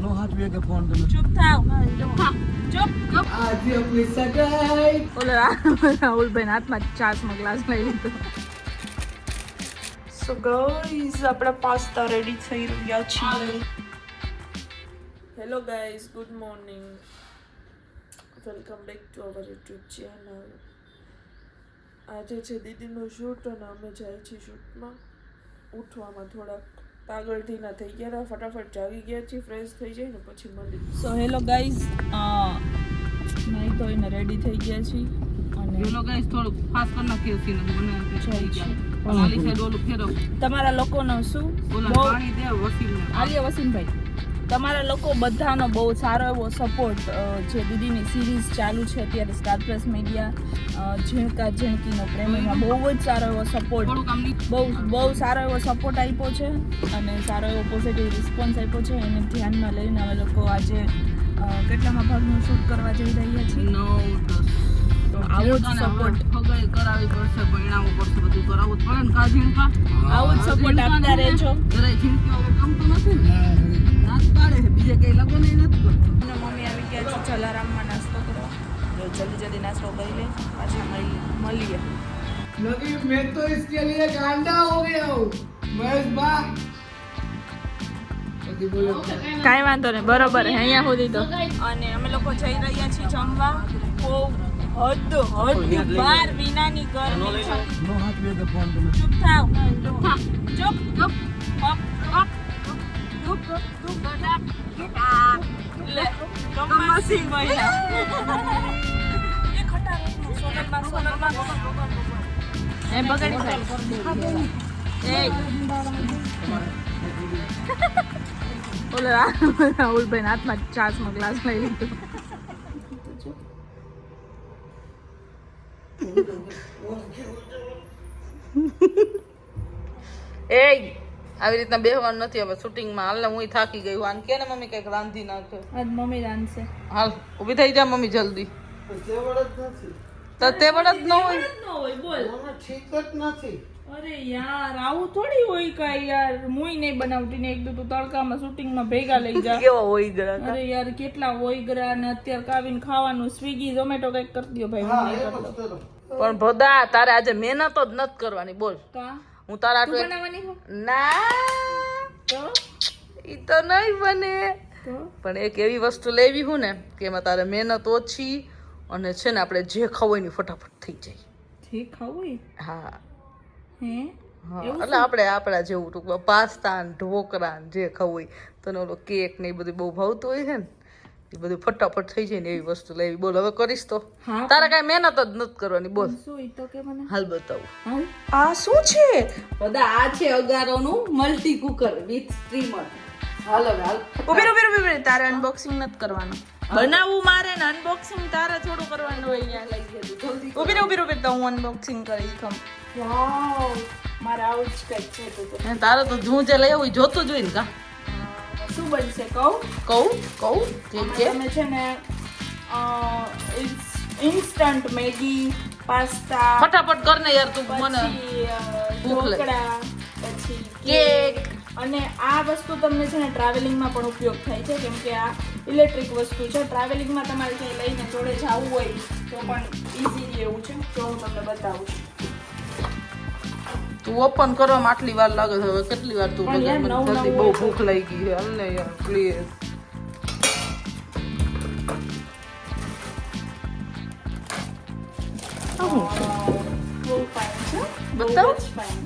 નો હાથ વે કે ફોન તમે ચૂપ થાવ ચૂપ આજે આપણી સગાઈ ઓલા રાહુલભાઈ હાથમાં ચાસનો ગ્લાસ લઈ લીધો. સો ગાઈઝ આપણા પાસ્તા રેડી થઈ રહ્યા છે. Hello guys, good morning, welcome back to our YouTube channel. આજે છે દીદીનું શૂટ અને અમે જાય છીએ શૂટમાં. ઉઠવામાં થોડાક પાગલથી ના થઈ ગયા, ફટાફટ જાગી ગયા છીએ, ફ્રેશ થઈ જાય ને પછી મળી. સો હેલો ગાઈઝ, નહીં તો એને રેડી થઈ ગયા છીએ અને હેલો ગાઈસ, થોડું ફાસ્ટ કરી નાખ્યું સીન મને જાય છે. ઓલી સાઈડ ઓલું ફેરવ. તમારા લોકોનો શું ઓલા પાણી દે વસીમને. આલિયા વસીમભાઈ, તમારા લોકો બધાનો બહુ સારો એવો સપોર્ટ જે દીદીની સિરીઝ ચાલુ છે અત્યારે સ્ટાર પ્લસ મીડિયા ઝીણકા ઝીણકીનો પ્રેમ, એમાં બહુ જ સારો એવો સપોર્ટ, બહુ સારો એવો સપોર્ટ આપ્યો છે અને સારો એવો પોઝિટિવ રિસ્પોન્સ આપ્યો છે. એને ધ્યાનમાં લઈને અમે લોકો આજે કેટલામાં ભાગનું શૂટ કરવા જઈ રહ્યા છીએ? 9-10. તો આવો જ સપોર્ટ ફગાઈ કરાવી પડશે, ભણાવવું પડશે, બધું કરાવવું જ પડે ને. કા ઝીણકા આવો જ સપોર્ટ આપતા રહેજો. જરાય ઝીણકી આવું કામ તો નથી ને, નાચ પાડે છે, બીજે કઈ લગન એ નથી કરતો. અને મમ્મી આવી ગયા છે જલારામમાં નાસ્તો કરવા. જલ્દી જલ્દી નાસ્તો કરી લે, પાછા મળીએ. लगी मैं तो इसके लिए गांडा हो गया हूँ महेश भाई. कभी बोलो કાંઈ વાંધો નહીં, બરોબર હે અહીંયા સુધી તો. અને અમે લોકો જઈ રહ્યા છીએ જમવા. બહુ હદ બાર વિનાની ગરમી છે. નો હાથ વે કે ફોન તમે ચૂપ થાવ ચૂપ ચૂપ લે કમાસી મહિલા એ ખટારો સોનલમાં એ બગાડી એ ઓલા રાહુલભાઈ હાથમાં ચાસનો ગ્લાસ લઈ લીધો. એ આવી રીતના બેહવાનું નથી હવે શૂટિંગમાં. હાલ ને હું થાકી ગઈ. આને કે ને મમ્મી કઈક રાંધી નાખે. આજ મમ્મી રાંધશે. હાલ ઊભી થઈ જા મમ્મી જલ્દી. તો તે વડત ન હોય. બોલ ઠીક જ નથી. અરે યાર આવું થોડી હોય કાંઈ યાર. મુઈ નહીં બનાવતી ને એક દો તું તડકામાં શૂટિંગમાં ભેગા લઈ જા. કેવો હોય ગરા. અરે યાર કેટલા ઓઈગરા ને અત્યારે કાવીને ખાવાનું સ્વિગી ઝોમેટો કઈક કરી દો ભાઈ. હું નહીં કરતો. પણ ભોદા તારે આજે મહેનત જ નથી કરવાની. બોલ કા હું તારા તું આટલું બનાવવાની હો ના તો ઈ તો નહીં બને. તો પણ એક એવી વસ્તુ લેવી હું ને કે એમાં તારે મહેનત ઓછી અને છે ને આપણે જે ખાવું હોય ને ફટાફટ થઈ જાય. જે ખાવું હોય હા હે હા, એટલે આપણે આપણા જેવું ટૂંકમાં પાસ્તા ને ઢોકળા ને જે ખાવું હોય તને ઓલો કેક ને એ બધું બહુ ભાવતું હોય છે ને એ બધું ફટાફટ થઈ જાય ને એવી વસ્તુ લેવી. બોલ હવે કરીશ તો હા તારે કાંઈ મહેનત જ નથી કરવાની. બોલ શું ઈ તો કે મને હાલ બતાવું. હાલ આ શું છે બધા? આ છે અગારોનું મલ્ટી કુકર વિથ સ્ટીમર. હાલ હવે હાલ ઉભી તારે અનબોક્સિંગ નથી કરવાનું. બનાવવું મારે ને અનબોક્સિંગ તારે થોડું કરવાનું હોય. અહીંયા લઈ જજો જલ્દી. ઉભી તો હું અનબોક્સિંગ કરીશ. ખમ વાવ મારે આવું જ કંઈક છે. તો તારે તો હું જે લઈ આવું જોતું જોઈ ને કા શું બનશે કહું જે તમે છે ને ઇન્સ્ટન્ટ મેગી, પાસ્તા, ફટાફટ કર ને યાર તું મને પછી ભૂખ લાગી. ઢોકળા, પછી કેક. અને આ વસ્તુ તમને છે ને ટ્રાવેલિંગમાં પણ ઉપયોગ થાય છે કેમ કે આ ઇલેક્ટ્રિક વસ્તુ છે. ટ્રાવેલિંગમાં તમારે ક્યાંય લઈને જોડે જવું હોય તો પણ ઇઝીલી એવું છે. જો હું તમને બતાવું છું. તું ઓપન કરવામાં આટલી વાર લાગે છે. હવે કેટલી વાર તું પણ યાર મને નવું જલ્દી નવું બહુ હોય ભૂખ લાગી છે. હાલ ને યાર પ્લીઝ. બહુ ફાઇન છે. બતાવો. બહુ જ fine.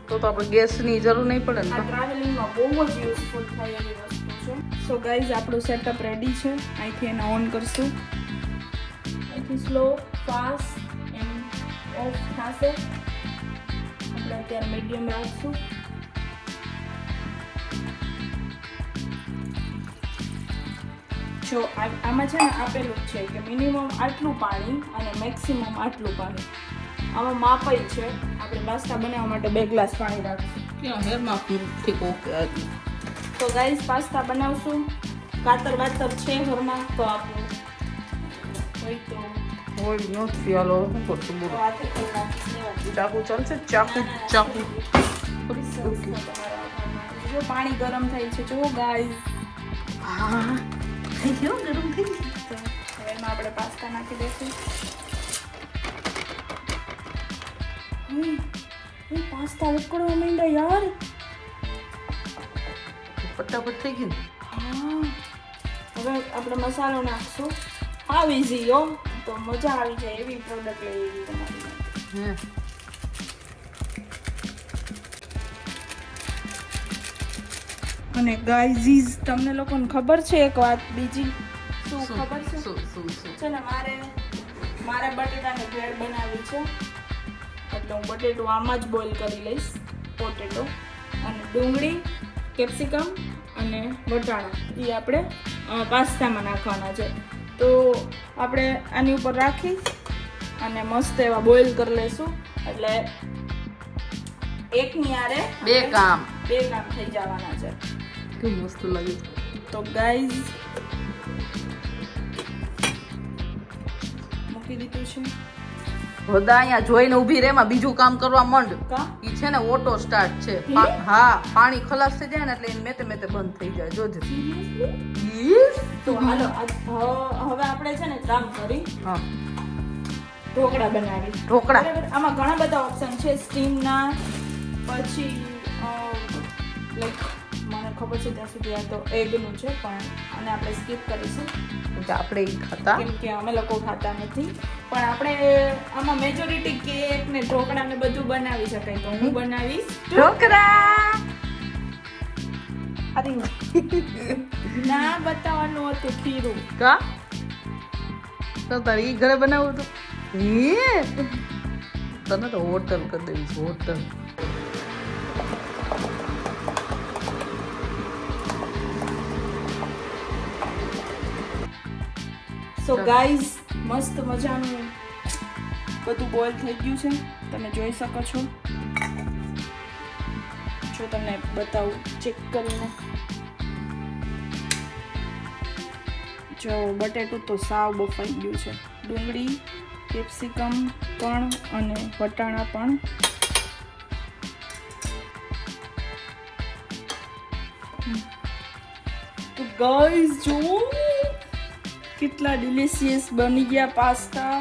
તો આપણે ગેસની જરૂર નહીં પડે આ ને. ટ્રાવેલિંગમાં બહુ જ યુઝફુલ થાય એવી વસ્તુ છે. સો ગાઈઝ આપણું સેટઅપ રેડી છે. અહીંથી એને ઓન કરશું. અહીંથી સ્લો ફાસ્ટ એમ ઓફ થશે. આપણે અત્યારે મીડિયમ રાખશું. જો આમાં છે ને આપેલું જ છે કે મિનિમમ આટલું પાણી અને મેક્સિમમ આટલું પાણી. આમાં માપાઈ છે. આપણે પાસ્તા બનાવવા માટે 2 ગ્લાસ પાણી રાખશું. ક્યાં હેરમાં ઠીક ઓકે. તો ગાઈસ પાસ્તા બનાવશું. કાતર વાતર છે ઘરમાં તો આપું હોય તો હોય નથી. હાલો શું કરશું બોલો. હાથે કરી નાખીશ. ચાકુ ચાલશે? ચાકુ જો પાણી ગરમ થાય છે જો ગાઈસ. હા થઈ ગયો ગરમ થઈ ગયું. તો હવે એમાં આપણે પાસ્તા નાખી દઈશું. પાસ્તા ઉકળવા માંડ્યા યાર. ફટાફટ થઈ ગયું ને. હા હવે આપણે મસાલો નાખશું. હાવ ઇઝી હો, તો મજા આવી જાય એવી પ્રોડક્ટ લઈ એવી તમારી માટે. હે અને ગાઈઝ તમને લોકોને ખબર છે એક વાત બીજી શું ખબર છે? શું છે ને મારે બટેટાની ભેળ બનાવી છે, એટલે હું બટેટું આમાં જ બોઇલ કરી લઈશ. પોટેટો અને ડુંગળી, કેપ્સિકમ અને વટાણા એ આપણે પાસ્તામાં નાખવાના છે. તો આપણે આની ઉપર રાખી અને મસ્ત એવા બોઇલ કરી લઈશું, એટલે એકની આરે બે કામ થઈ જવાના છે. કેવું મસ્ત લાગે. તો ગાઈઝ મૂકી દીધું છે. હોદા અહીંયા જોઈને ઊભી રે, એમાં બીજું કામ કરવા માંડ. કા ઈ છે ને ઓટો સ્ટાર્ટ છે. હે? હા પાણી ખલાસ થઈ જાય ને એટલે એને મેતે મેતે બંધ થઈ જાય. જોજે. યસ. તો હાલો હવે આપણે છે ને કામ કરી હા ઢોકળા બનાવી. ઢોકળા. બરાબર. આમાં ઘણા બધા ઓપ્શન છે સ્ટીમના, પછી લાઈક મને ખબર છે ત્યાં સુધી આ તો એગનું છે, પણ આને આપણે સ્કીપ કરીશું આપણે ઈ ખાતા. કેમ કે અમે લોકો ખાતા નથી. પણ આપણે આમાં મેજોરિટી કેક ને ઢોકળા ને બધું બનાવી શકાય, તો હું બનાવીશ ઢોકળા. ના બતાવવાનું હતું ખીરું. કા તો તારી ઈ ઘરે બનાવું તો તને તો હોટલ કરી દેવી છે. હોટલ. સો ગાઈઝ મસ્ત મજાનું બધું બોઇલ થઈ ગયું છે, તમે જોઈ શકો છો. જો તમને બતાવું ચેક કરીને. જો બટેટું તો સાવ બફાઈ ગયું છે, ડુંગળી, કેપ્સિકમ પણ અને વટાણા પણ. તો ગાઈઝ જો કેટલા ડિલિશિયસ બની ગયા પાસ્તા.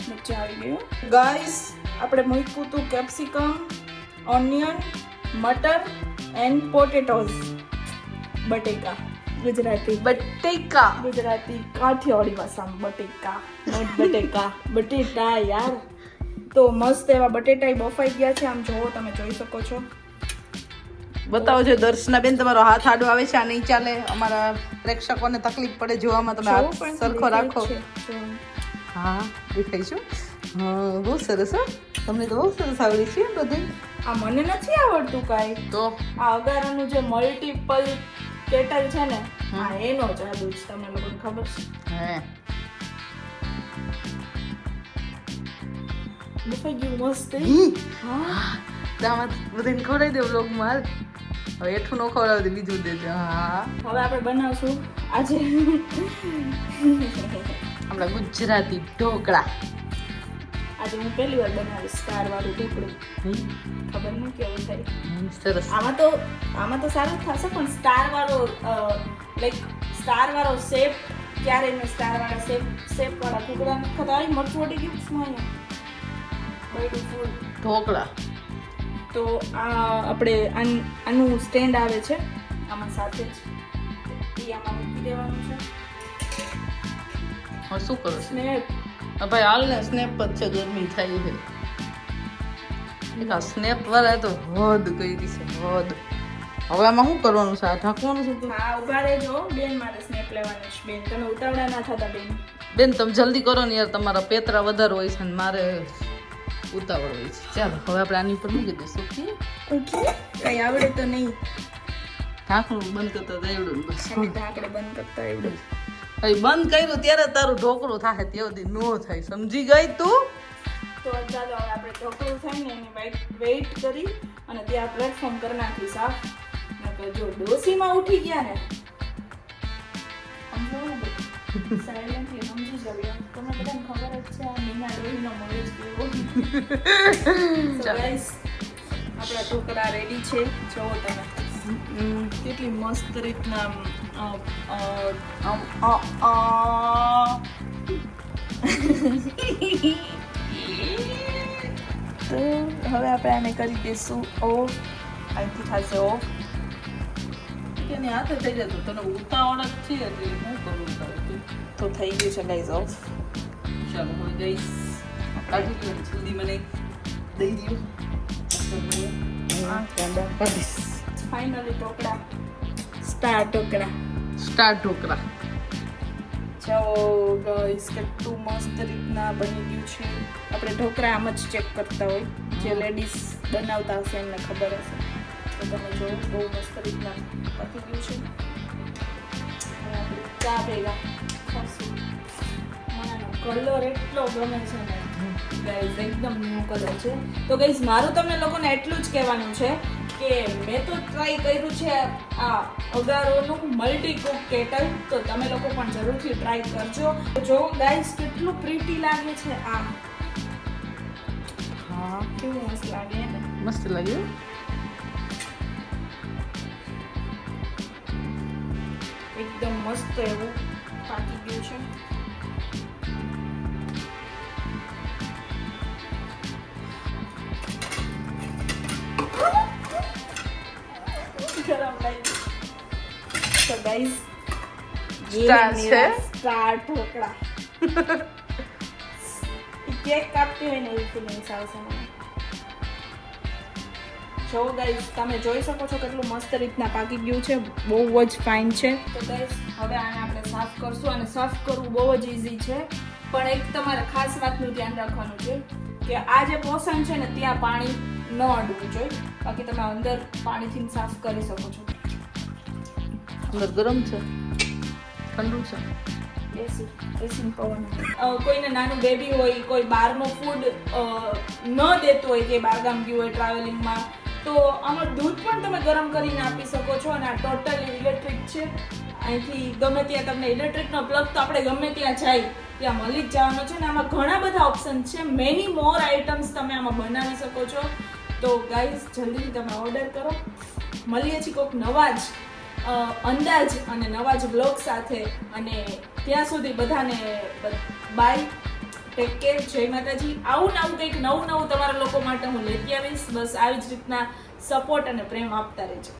મજા આવી ગયો ગાઈસ. આપણે મૂક્યું હતું capsicum, onion, matar and potatoes. બટેકા ગુજરાતી કાઠિયાવાડી ભાષામાં બટેકા, નોટ બટેકા, બટેટા યાર. તો મસ્ત એવા બટેટા બફાઈ ગયા છે, આમ જોવો તમે જોઈ શકો છો. બતાવો છો દર્શના બેન, તમારો હાથ આડો આવે છે, આ નહીં ચાલે. અમારા પ્રેક્ષકોને તકલીફ પડે જોવામાં. તમે હાથ સરખો રાખો. હા દેખાઈશું. હા બહુ સરસ. હો તમને તો બહુ સરસ આવડી છે બધું. આ મને નથી આવડતું કાંઈ. તો આ અગારાનું જે મલ્ટીપલ કેટલ છે ને, હા એનો જાદુ છે, તમને લોકોને ખબર છે. હે બફાઈ ગયું મસ્ત. હા દામત બધાને ખવડાવી દે વ્લોગમાં. હવે એઠું ન ખવડાવી દે, બીજું દેજો. હા હવે આપણે બનાવશું આજે આપણા ગુજરાતી ઢોકળા. આજે હું પહેલી વાર બનાવીશ સ્ટાર વાળું ઢોકળું. ખબર નહીં કેવું થાય. સરસ. આમાં તો સારું થશે, પણ સ્ટાર વાળો સ્ટાર વાળો શેપ ક્યારે મેં સ્ટાર વાળા શેપ વાળા ઢોકળા ખબર મરચું વટી ગયું શું અહીંયા ઢોકળા. તો આ આપણે આનું સ્ટેન્ડ આવે છે આમાં સાથે જ, એ આમાં મૂકી દેવાનું છે. હવે શું કરો? સ્નેપ. ભાઈ હાલ ને સ્નેપ જ છે, ગરમી થાય છે. સ્નેપ વાળા તો હદ કરી છે, હદ. હવે આમાં શું કરવાનું છે? આ ઢાંકવાનું છે? હા ઉભા રહેજો બેન, મારે સ્નેપ લેવાની છે બેન. તમે ઉતાવળા ના થતા બેન. બેન તમે જલ્દી કરો ને યાર, તમારા પેતરા વધારે હોય છે ને મારે ઉતાવળ હોય છે. ચાલો હવે આપણે આની ઉપર મૂકી દઈશું. ઓકે કઈ આવડે તો નહીં. ઢાંકણું બંધ કરતા હતા એવડું બસ. ઢાંકણે બંધ કરતા એવડું. હવે બંધ કર્યું ત્યારે તારું ઢોકળું થાય, ત્યાં સુધી નો થાય. સમજી ગઈ તું? તો ચાલો હવે આપણે ઢોકળું થાય ને એની વેઇટ કરી અને ત્યાં પ્લેટફોર્મ કરી નાખી સાફ. નકર જો ડોસીમાં ઉઠી ગયા ને સાયલેન્ટલી સમજી જવી. તમને બધાને ખબર જ છે આ મીના ડોહીનો મગજ કેવો. So guys, આપણા ઢોકળા રેડી છે. જોવો તમે કેટલી મસ્ત રીતના તો હવે આપણે આને કરી દઈશું ઓફ. અહીંથી થશે ઓફ. એની હાથે થઈ જતું તને ઉતાવળ જ છે એટલે હું કરું તારે તો થઈ ગયું છે ગાઈઝ ઓફ. ચાલો હવે ગઈશ કાઢી લો જલ્દી મને દઈ દો. Finally dhokla star dhokla. જો ગાઈસ કેટલું મસ્ત રીતના બની ગયું છે. આપણે ઢોકળા આમ જ ચેક કરતા હોય, જે લેડીઝ બનાવતા હશે એમને ખબર હશે. તો તમે જો બહુ મસ્ત રીતના પતી ગયું છે. હવે આપણે ચા ભેગા ખાશું. મને કલર એટલો ગમે છે ને ગાઈસ, એકદમ ન્યૂ કલર છે. તો ગાઈસ મારું તમને લોકોને એટલું જ કહેવાનું છે કે મેં તો ટ્રાય કર્યું છે આ અગારોનું મલ્ટી કુક કેટલ, તો તમે લોકો પણ જરૂરથી ટ્રાય કરજો. જો ગાઈસ કેટલું પ્રીટી લાગે છે આ. હા કેવું મસ્ત લાગે ને. મસ્ત લાગ્યું. એકદમ મસ્ત એવું પાકી ગયું છે. ગરમ લાગ્યું. તો ગાઈસ સ્ટાર ઢોકળા. કેક કાપતી હોય ને એવી ફિલિંગ્સ આવશે મને. જો ગાઈસ તમે જોઈ શકો છો કેટલું મસ્ત રીતના પાકી ગયું છે. બહુ જ ફાઇન છે. તો ગાઈસ હવે આને આપણે સાફ કરશું અને સાફ કરવું બહુ જ ઇઝી છે. પણ એક તમારે ખાસ વાતનું ધ્યાન રાખવાનું છે કે આ જે પોષણ છે ને ત્યાં પાણી ન અડવું જોઈએ. બાકી તમે અંદર પાણીથી સાફ કરી શકો છો. અંદર ગરમ છે ઠંડુ છે એસી પવન. કોઈને નાનું બેબી હોય, કોઈ બહારનું ફૂડ ન દેતું હોય કે બહારગામ ગયું હોય ટ્રાવેલિંગમાં, તો આમાં દૂધ પણ તમે ગરમ કરીને આપી શકો છો. અને આ ટોટલી ઇલેક્ટ્રિક છે. અહીંથી ગમે ત્યાં તમને ઇલેક્ટ્રિકનો પ્લગ તો આપણે ગમે ત્યાં જાય ત્યાં મળી જ જવાનો છે. ને આમાં ઘણા બધા ઓપ્શન છે. મેની મોર આઇટમ્સ તમે આમાં બનાવી શકો છો. તો ગાઈઝ જલ્દીથી તમે ઓર્ડર કરો. મળીએ છીએ કોઈક નવા જ અંદાજ અને નવા જ બ્લોગ સાથે. અને ત્યાં સુધી બધાને બાય, ટેક કેર, જય માતાજી. આવું ને આવું કંઈક નવું તમારા લોકો માટે હું લેતી આવીશ. બસ આવી જ રીતના સપોર્ટ અને પ્રેમ આપતા રહેજો.